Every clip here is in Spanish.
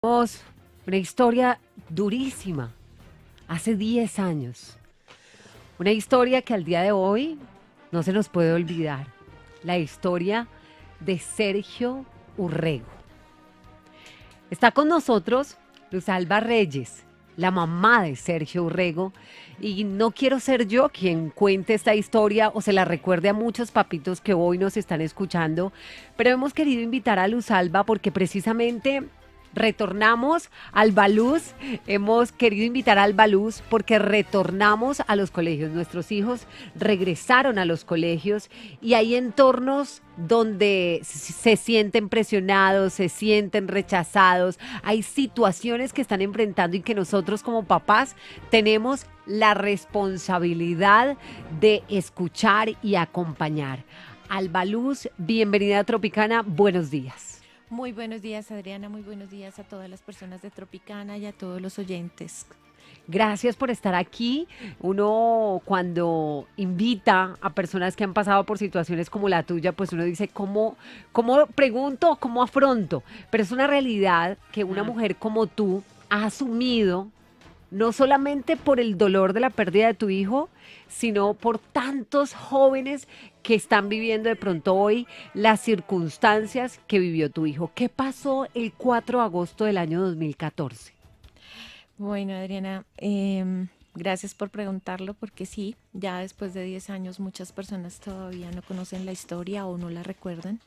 Tenemos una historia durísima, hace 10 años. Una historia que al día de hoy no se nos puede olvidar. La historia de Sergio Urrego. Está con nosotros Luz Alba Reyes, la mamá de Sergio Urrego, y no quiero ser yo quien cuente esta historia o se la recuerde a muchos papitos que hoy nos están escuchando, pero hemos querido invitar a Luz Alba porque precisamente retornamos al Baluz, hemos querido invitar al Baluz porque retornamos a los colegios. Nuestros hijos regresaron a los colegios y hay entornos donde se sienten presionados, se sienten rechazados, hay situaciones que están enfrentando y que nosotros como papás tenemos la responsabilidad de escuchar y acompañar. Alba Luz, bienvenida a Tropicana, buenos días. Muy buenos días, Adriana. Muy buenos días a todas las personas de Tropicana y a todos los oyentes. Gracias por estar aquí. Uno cuando invita a personas que han pasado por situaciones como la tuya, pues uno dice, ¿cómo pregunto, cómo afronto? Pero es una realidad que una mujer como tú ha asumido no solamente por el dolor de la pérdida de tu hijo, sino por tantos jóvenes que están viviendo de pronto hoy las circunstancias que vivió tu hijo. ¿Qué pasó el 4 de agosto del año 2014? Bueno, Adriana, gracias por preguntarlo porque sí, ya después de 10 años muchas personas todavía no conocen la historia o no la recuerdan.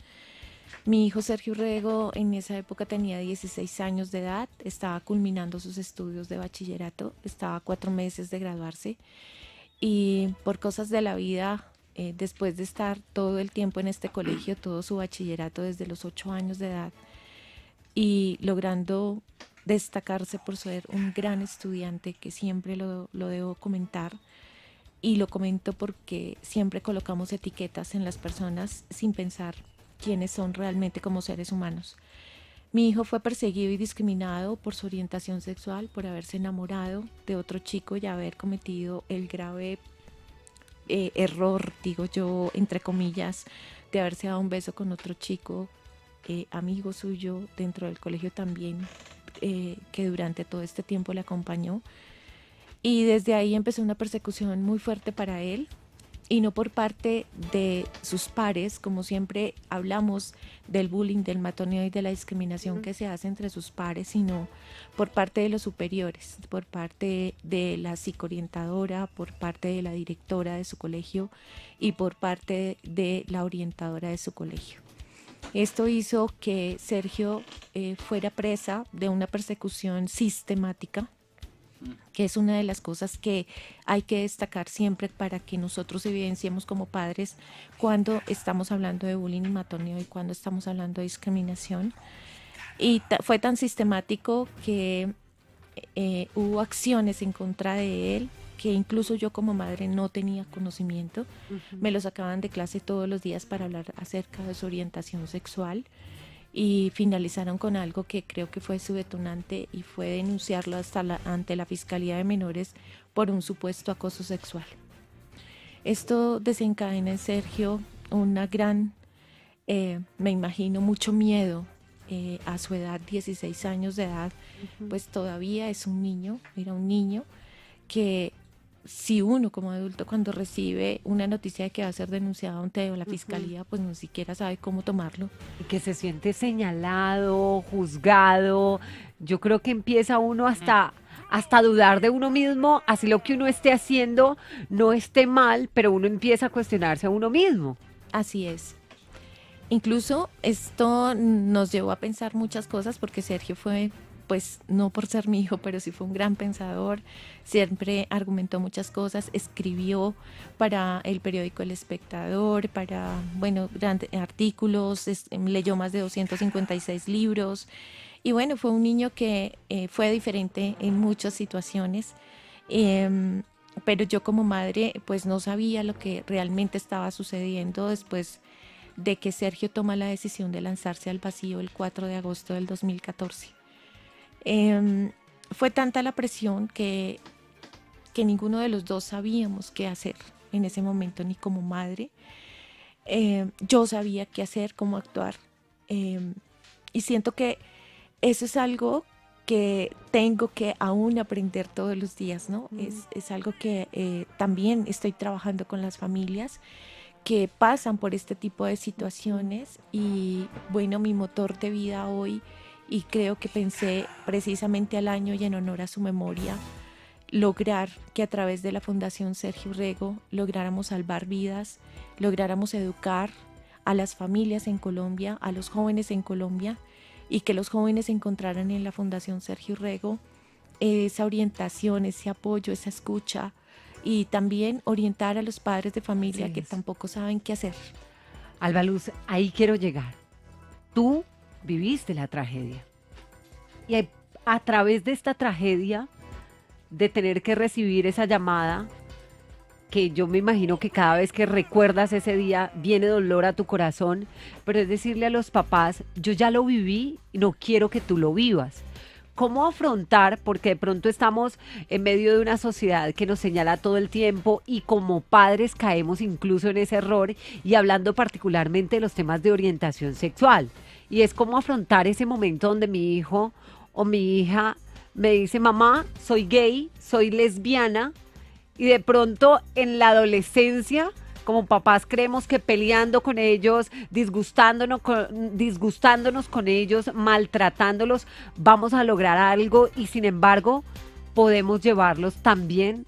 Mi hijo Sergio Urrego en esa época tenía 16 años de edad, estaba culminando sus estudios de bachillerato, estaba a 4 meses de graduarse y por cosas de la vida, después de estar todo el tiempo en este colegio, todo su bachillerato desde los 8 años de edad y logrando destacarse por ser un gran estudiante, que siempre lo debo comentar, y lo comento porque siempre colocamos etiquetas en las personas sin pensar quiénes son realmente como seres humanos. Mi hijo fue perseguido y discriminado por su orientación sexual, por haberse enamorado de otro chico y haber cometido el grave error, digo yo, entre comillas, de haberse dado un beso con otro chico, amigo suyo dentro del colegio también, que durante todo este tiempo le acompañó. Y desde ahí empezó una persecución muy fuerte para él, y no por parte de sus pares, como siempre hablamos del bullying, del matoneo y de la discriminación que se hace entre sus pares, sino por parte de los superiores, por parte de la psicoorientadora, por parte de la directora de su colegio y por parte de la orientadora de su colegio. Esto hizo que Sergio fuera presa de una persecución sistemática, que es una de las cosas que hay que destacar siempre para que nosotros evidenciemos como padres cuando estamos hablando de bullying y matoneo y cuando estamos hablando de discriminación. Y fue tan sistemático que hubo acciones en contra de él que incluso yo como madre no tenía conocimiento. Me lo sacaban de clase todos los días para hablar acerca de su orientación sexual y finalizaron con algo que creo que fue su detonante y fue denunciarlo ante la Fiscalía de Menores por un supuesto acoso sexual. Esto desencadena en Sergio una gran, me imagino, mucho miedo. A su edad, 16 años de edad, pues todavía es un niño, era un niño que si uno como adulto cuando recibe una noticia de que va a ser denunciado ante la fiscalía, pues ni siquiera sabe cómo tomarlo. Y que se siente señalado, juzgado. Yo creo que empieza uno hasta dudar de uno mismo, así lo que uno esté haciendo no esté mal, pero uno empieza a cuestionarse a uno mismo. Así es. Incluso esto nos llevó a pensar muchas cosas porque Sergio fue, pues no por ser mi hijo, pero sí fue un gran pensador, siempre argumentó muchas cosas, escribió para el periódico El Espectador, para, bueno, grandes artículos, leyó más de 256 libros y bueno, fue un niño que fue diferente en muchas situaciones. Pero yo como madre pues no sabía lo que realmente estaba sucediendo después de que Sergio toma la decisión de lanzarse al vacío el 4 de agosto del 2014. Fue tanta la presión que ninguno de los dos sabíamos qué hacer en ese momento, ni como madre. Yo sabía qué hacer, cómo actuar. Y siento que eso es algo que tengo que aún aprender todos los días, ¿no? Es algo que también estoy trabajando con las familias que pasan por este tipo de situaciones y bueno, mi motor de vida hoy, y creo que pensé precisamente al año y en honor a su memoria, lograr que a través de la Fundación Sergio Urrego lográramos salvar vidas, lográramos educar a las familias en Colombia, a los jóvenes en Colombia, y que los jóvenes encontraran en la Fundación Sergio Urrego esa orientación, ese apoyo, esa escucha, y también orientar a los padres de familia que tampoco saben qué hacer. Alba Luz, ahí quiero llegar. Tú viviste la tragedia y a través de esta tragedia de tener que recibir esa llamada, que yo me imagino que cada vez que recuerdas ese día viene dolor a tu corazón, pero es decirle a los papás, yo ya lo viví y no quiero que tú lo vivas. ¿Cómo afrontar? Porque de pronto estamos en medio de una sociedad que nos señala todo el tiempo y como padres caemos incluso en ese error, y hablando particularmente de los temas de orientación sexual. Y es cómo afrontar ese momento donde mi hijo o mi hija me dice, mamá, soy gay, soy lesbiana, y de pronto en la adolescencia, como papás, creemos que peleando con ellos, disgustándonos con ellos, maltratándolos, vamos a lograr algo, y sin embargo podemos llevarlos también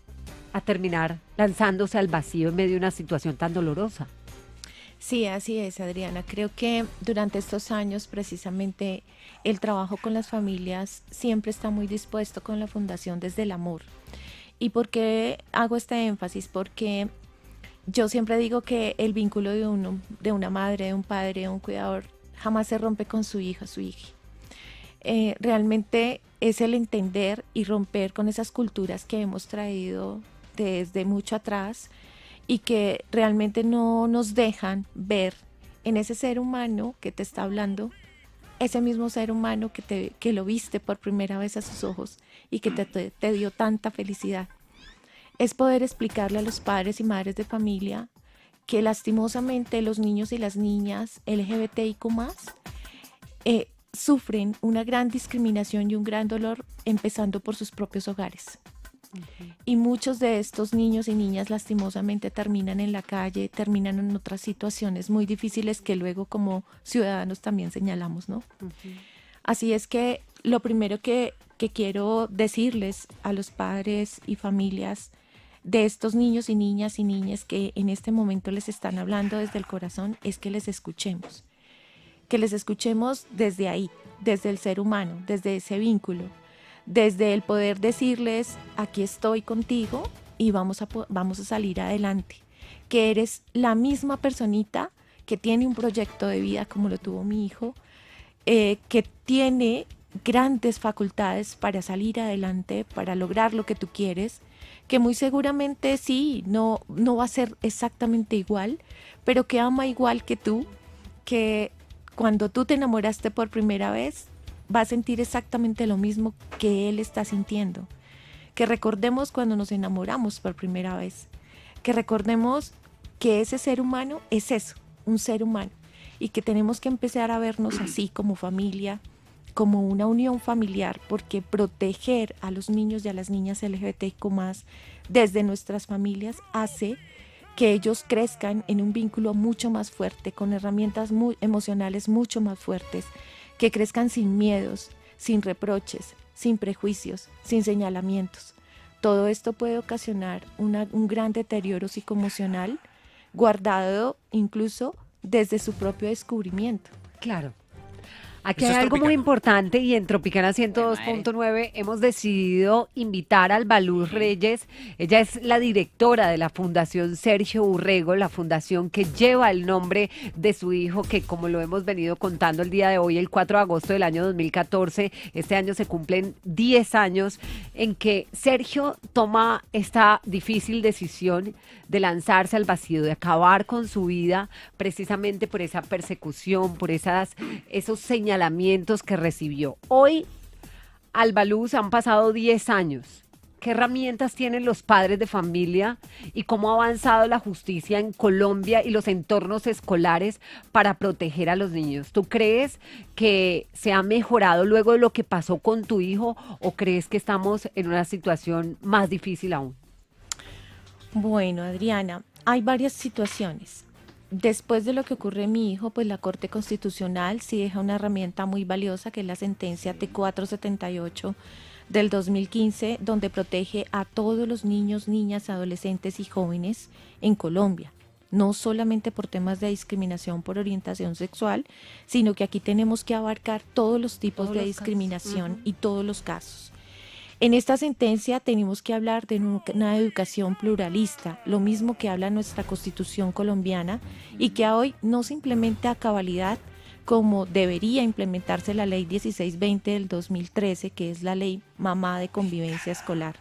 a terminar lanzándose al vacío en medio de una situación tan dolorosa. Sí, así es, Adriana. Creo que durante estos años precisamente el trabajo con las familias siempre está muy dispuesto con la Fundación desde el amor. ¿Y por qué hago este énfasis? Porque yo siempre digo que el vínculo de una madre, de un padre, de un cuidador, jamás se rompe con su hijo, su hija. Realmente es el entender y romper con esas culturas que hemos traído desde mucho atrás y que realmente no nos dejan ver en ese ser humano que te está hablando, ese mismo ser humano que lo viste por primera vez a sus ojos y que te dio tanta felicidad. Es poder explicarle a los padres y madres de familia que lastimosamente los niños y las niñas LGBTIQ+, sufren una gran discriminación y un gran dolor empezando por sus propios hogares. Y muchos de estos niños y niñas lastimosamente terminan en la calle, terminan en otras situaciones muy difíciles que luego como ciudadanos también señalamos, ¿no? Así es que lo primero que quiero decirles a los padres y familias de estos niños y niñas que en este momento les están hablando desde el corazón es que les escuchemos desde ahí, desde el ser humano, desde ese vínculo, desde el poder decirles, aquí estoy contigo y vamos a salir adelante, que eres la misma personita que tiene un proyecto de vida como lo tuvo mi hijo, que tiene grandes facultades para salir adelante, para lograr lo que tú quieres, que muy seguramente sí, no va a ser exactamente igual, pero que ama igual que tú, que cuando tú te enamoraste por primera vez, va a sentir exactamente lo mismo que él está sintiendo. Que recordemos cuando nos enamoramos por primera vez. Que recordemos que ese ser humano es eso, un ser humano. Y que tenemos que empezar a vernos así como familia, como una unión familiar, porque proteger a los niños y a las niñas LGBTIQ+, desde nuestras familias, hace que ellos crezcan en un vínculo mucho más fuerte, con herramientas emocionales mucho más fuertes, que crezcan sin miedos, sin reproches, sin prejuicios, sin señalamientos. Todo esto puede ocasionar un gran deterioro psicoemocional, guardado incluso desde su propio descubrimiento. Claro. Aquí hay algo muy importante, y en Tropicana 102.9 hemos decidido invitar a Alba Luz Reyes. Ella es la directora de la Fundación Sergio Urrego, la fundación que lleva el nombre de su hijo, que como lo hemos venido contando el día de hoy, el 4 de agosto del año 2014, este año se cumplen 10 años en que Sergio toma esta difícil decisión de lanzarse al vacío, de acabar con su vida precisamente por esa persecución, por esos señalamientos que recibió. Hoy, Alba Luz, han pasado 10 años ¿qué herramientas tienen los padres de familia y cómo ha avanzado la justicia en Colombia y los entornos escolares para proteger a los niños? ¿Tú crees que se ha mejorado luego de lo que pasó con tu hijo o crees que estamos en una situación más difícil aún? Bueno, Adriana, hay varias situaciones. Después de lo que ocurre en mi hijo, pues la Corte Constitucional sí deja una herramienta muy valiosa, que es la sentencia T478 del 2015, donde protege a todos los niños, niñas, adolescentes y jóvenes en Colombia. No solamente por temas de discriminación por orientación sexual, sino que aquí tenemos que abarcar todos los tipos Todos de los casos. discriminación y todos los casos. En esta sentencia tenemos que hablar de una educación pluralista, lo mismo que habla nuestra Constitución colombiana y que hoy no se implementa a cabalidad como debería implementarse la Ley 1620 del 2013, que es la Ley Mamá de Convivencia Escolar.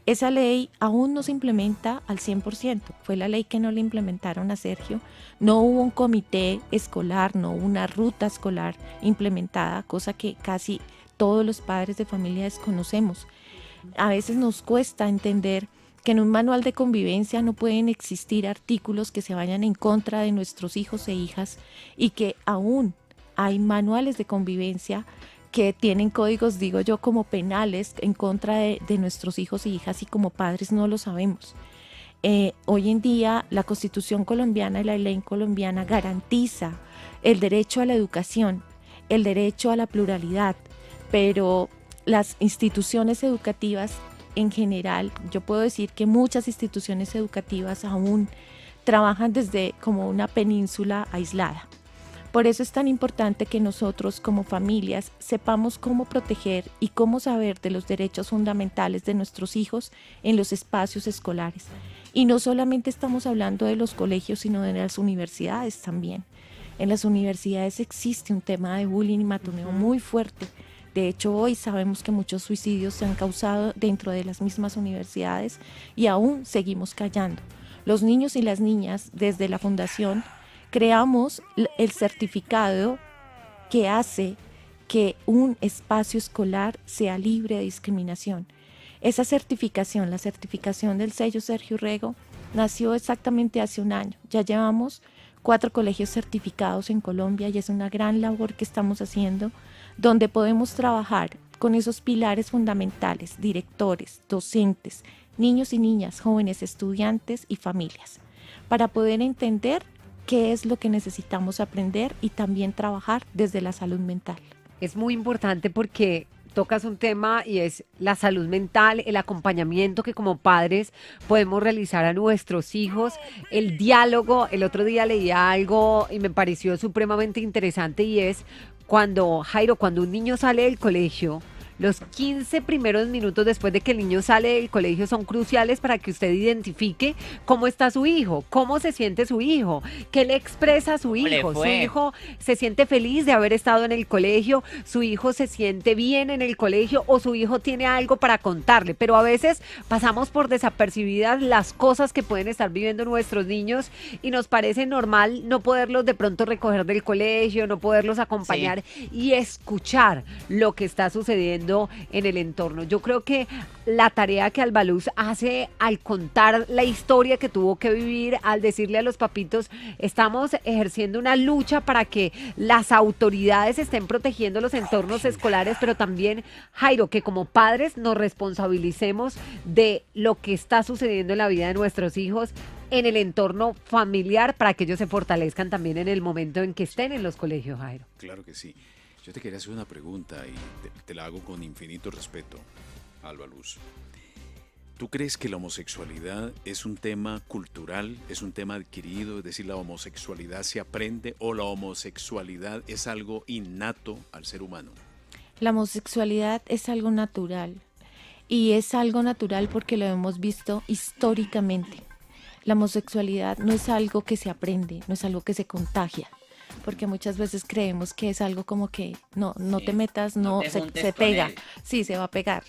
Esa ley aún no se implementa al 100%. Fue la ley que no le implementaron a Sergio. No hubo un comité escolar, no hubo una ruta escolar implementada, cosa que casi todos los padres de familia desconocemos. A veces nos cuesta entender que en un manual de convivencia no pueden existir artículos que se vayan en contra de nuestros hijos e hijas y que aún hay manuales de convivencia que tienen códigos, digo yo, como penales en contra de nuestros hijos e hijas y como padres no lo sabemos. Hoy en día la Constitución colombiana y la ley colombiana garantiza el derecho a la educación, el derecho a la pluralidad, pero las instituciones educativas en general, yo puedo decir que muchas instituciones educativas aún trabajan desde como una península aislada. Por eso es tan importante que nosotros como familias sepamos cómo proteger y cómo saber de los derechos fundamentales de nuestros hijos en los espacios escolares. Y no solamente estamos hablando de los colegios, sino de las universidades también. En las universidades existe un tema de bullying y matoneo muy fuerte. De hecho, hoy sabemos que muchos suicidios se han causado dentro de las mismas universidades y aún seguimos callando. Los niños y las niñas, desde la Fundación, creamos el certificado que hace que un espacio escolar sea libre de discriminación. Esa certificación, la certificación del sello Sergio Rego, nació exactamente hace un año. Ya llevamos 4 colegios certificados en Colombia y es una gran labor que estamos haciendo, donde podemos trabajar con esos pilares fundamentales, directores, docentes, niños y niñas, jóvenes, estudiantes y familias, para poder entender qué es lo que necesitamos aprender y también trabajar desde la salud mental. Es muy importante porque tocas un tema y es la salud mental, el acompañamiento que como padres podemos realizar a nuestros hijos, el diálogo. El otro día leía algo y me pareció supremamente interesante y es cuando, Jairo, cuando un niño sale del colegio, los 15 primeros minutos después de que el niño sale del colegio son cruciales para que usted identifique cómo está su hijo, cómo se siente su hijo, qué le expresa a su hijo. Su hijo se siente feliz de haber estado en el colegio, su hijo se siente bien en el colegio o su hijo tiene algo para contarle. Pero a veces pasamos por desapercibidas las cosas que pueden estar viviendo nuestros niños y nos parece normal no poderlos de pronto recoger del colegio, no poderlos acompañar y escuchar lo que está sucediendo en el entorno. Yo creo que la tarea que Albaluz hace al contar la historia que tuvo que vivir, al decirle a los papitos, estamos ejerciendo una lucha para que las autoridades estén protegiendo los entornos escolares, pero también, Jairo, que como padres nos responsabilicemos de lo que está sucediendo en la vida de nuestros hijos, en el entorno familiar, para que ellos se fortalezcan también en el momento en que estén en los colegios, Jairo. Claro que sí. Yo te quería hacer una pregunta y te la hago con infinito respeto, Alba Luz. ¿Tú crees que la homosexualidad es un tema cultural, es un tema adquirido, es decir, la homosexualidad se aprende o la homosexualidad es algo innato al ser humano? La homosexualidad es algo natural y es algo natural porque lo hemos visto históricamente. La homosexualidad no es algo que se aprende, no es algo que se contagia. Porque muchas veces creemos que es algo como que no te metas, no se pega, sí, se va a pegar.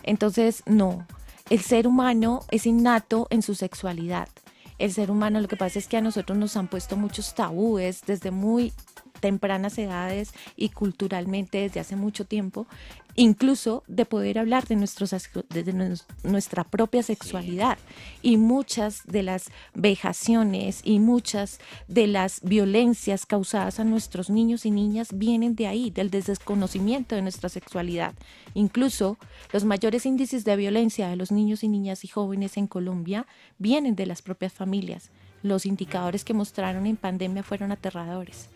Entonces, no, el ser humano es innato en su sexualidad. El ser humano, lo que pasa es que a nosotros nos han puesto muchos tabúes desde muy tempranas edades y culturalmente desde hace mucho tiempo, incluso de poder hablar de nuestra propia sexualidad. Y muchas de las vejaciones y muchas de las violencias causadas a nuestros niños y niñas vienen de ahí, del desconocimiento de nuestra sexualidad. Incluso los mayores índices de violencia de los niños y niñas y jóvenes en Colombia vienen de las propias familias. Los indicadores que mostraron en pandemia fueron aterradores.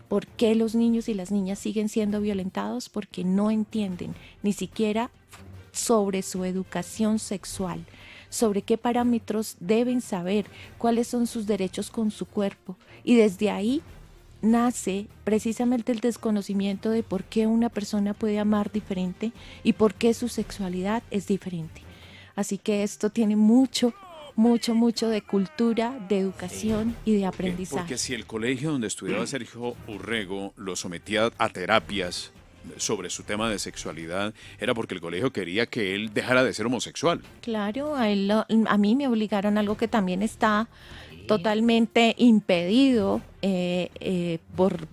¿Por qué los niños y las niñas siguen siendo violentados? Porque no entienden ni siquiera sobre su educación sexual, sobre qué parámetros deben saber, cuáles son sus derechos con su cuerpo. Y desde ahí nace precisamente el desconocimiento de por qué una persona puede amar diferente y por qué su sexualidad es diferente. Así que esto tiene mucho de cultura, de educación y de aprendizaje. Porque si el colegio donde estudiaba Sergio Urrego lo sometía a terapias sobre su tema de sexualidad, era porque el colegio quería que él dejara de ser homosexual. Claro, a mí me obligaron a algo que también está totalmente impedido por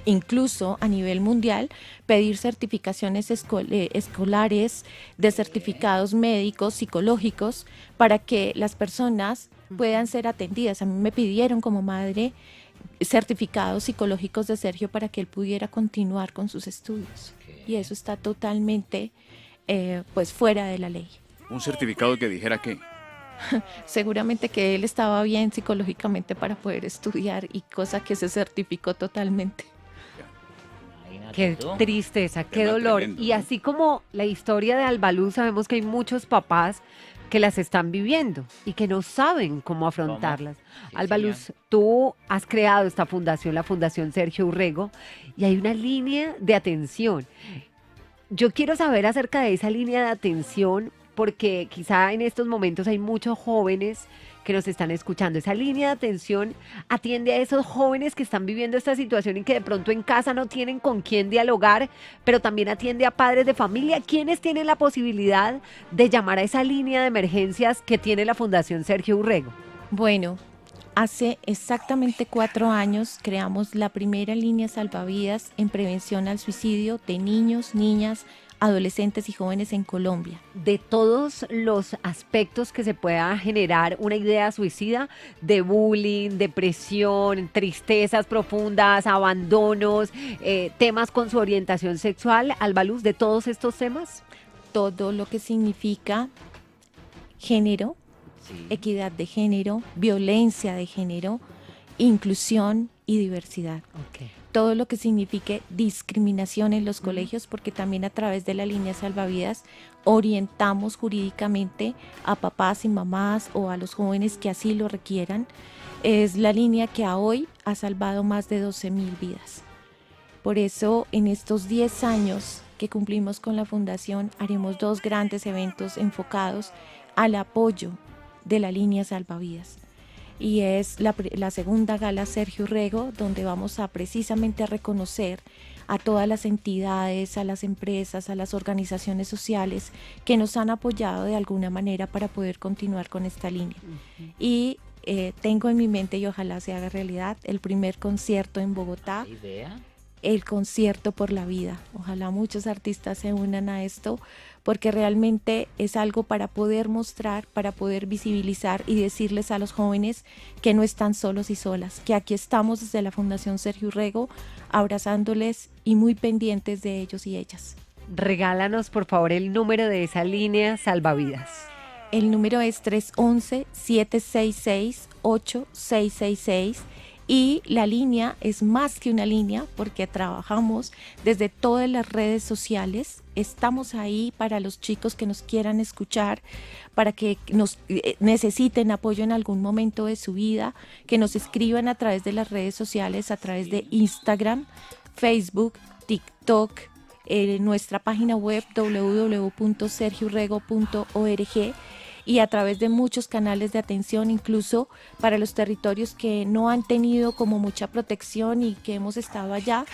incluso a nivel mundial, pedir certificaciones escolares de certificados médicos, psicológicos, para que las personas puedan ser atendidas. A mí me pidieron como madre certificados psicológicos de Sergio para que él pudiera continuar con sus estudios. Y eso está totalmente pues fuera de la ley. Un certificado que dijera que seguramente que él estaba bien psicológicamente para poder estudiar, y cosa que se certificó totalmente. Qué tristeza, qué Tema dolor. tremendo, Y ¿no? así como la historia de Albaluz, sabemos que hay muchos papás que las están viviendo y que no saben cómo afrontarlas. Sí, Albaluz, tú has creado esta fundación, la Fundación Sergio Urrego, y hay una línea de atención. Yo quiero saber acerca de esa línea de atención, porque quizá en estos momentos hay muchos jóvenes que nos están escuchando. Esa línea de atención atiende a esos jóvenes que están viviendo esta situación y que de pronto en casa no tienen con quién dialogar, pero también atiende a padres de familia. ¿Quiénes tienen la posibilidad de llamar a esa línea de emergencias que tiene la Fundación Sergio Urrego? Bueno, hace exactamente 4 años creamos la primera línea salvavidas en prevención al suicidio de niños, niñas, adolescentes y jóvenes en Colombia. De todos los aspectos que se pueda generar una idea suicida, de bullying, depresión, tristezas profundas, abandonos, temas con su orientación sexual, Albaluz, de todos estos temas. Todo lo que significa género, equidad de género, violencia de género, inclusión y diversidad. Todo lo que signifique discriminación en los colegios, porque también a través de la línea salvavidas orientamos jurídicamente a papás y mamás o a los jóvenes que así lo requieran. Es la línea que a hoy ha salvado más de 12,000 vidas. Por eso, en estos 10 años que cumplimos con la fundación, haremos 2 grandes eventos enfocados al apoyo de la línea salvavidas. Y es la segunda gala Sergio Urrego, donde vamos a precisamente reconocer a todas las entidades, a las empresas, a las organizaciones sociales que nos han apoyado de alguna manera para poder continuar con esta línea. Y tengo en mi mente, y ojalá se haga realidad, el primer concierto en Bogotá. El concierto por la vida. Ojalá muchos artistas se unan a esto, porque realmente es algo para poder mostrar, para poder visibilizar y decirles a los jóvenes que no están solos y solas, que aquí estamos desde la Fundación Sergio Urrego abrazándoles y muy pendientes de ellos y ellas. Regálanos, por favor, el número de esa línea salvavidas. El número es 311-766-8666. Y la línea es más que una línea, porque trabajamos desde todas las redes sociales. Estamos ahí para los chicos que nos quieran escuchar, para que nos necesiten apoyo en algún momento de su vida, que nos escriban a través de las redes sociales, a través de Instagram, Facebook, TikTok, nuestra página web www.sergiurrego.org, y a través de muchos canales de atención, incluso para los territorios que no han tenido como mucha protección y que hemos estado allá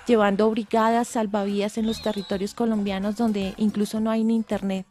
llevando brigadas salvavidas en los territorios colombianos donde incluso no hay ni internet.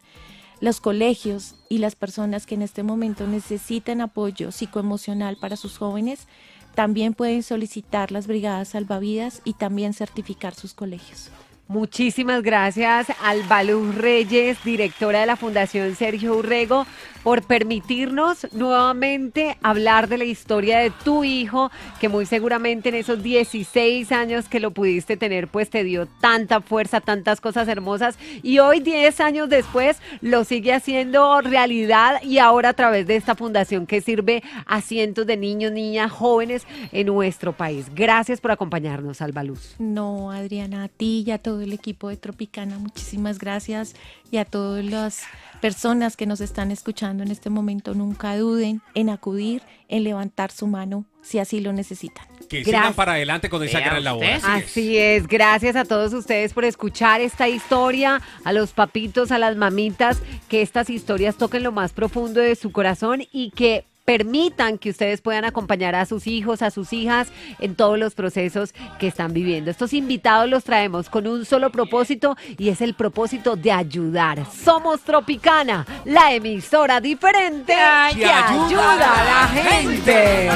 Los colegios y las personas que en este momento necesitan apoyo psicoemocional para sus jóvenes también pueden solicitar las brigadas salvavidas y también certificar sus colegios. Muchísimas gracias Alba Luz Reyes, directora de la Fundación Sergio Urrego, por permitirnos nuevamente hablar de la historia de tu hijo, que muy seguramente en esos 16 años que lo pudiste tener, pues te dio tanta fuerza, tantas cosas hermosas, y hoy 10 años después lo sigue haciendo realidad, y ahora a través de esta fundación que sirve a cientos de niños, niñas, jóvenes en nuestro país. Gracias por acompañarnos, Alba Luz. No, Adriana, a ti y a todo el equipo de Tropicana, muchísimas gracias, y a todas las personas que nos están escuchando en este momento, nunca duden en acudir, en levantar su mano si así lo necesitan. Que Gracias. sigan para adelante con esa gran labor. Así es, gracias a todos ustedes por escuchar esta historia, a los papitos, a las mamitas, que estas historias toquen lo más profundo de su corazón y que permitan que ustedes puedan acompañar a sus hijos, a sus hijas en todos los procesos que están viviendo. Estos invitados los traemos con un solo propósito, y es el propósito de ayudar. Somos Tropicana, la emisora diferente que ayuda a la gente.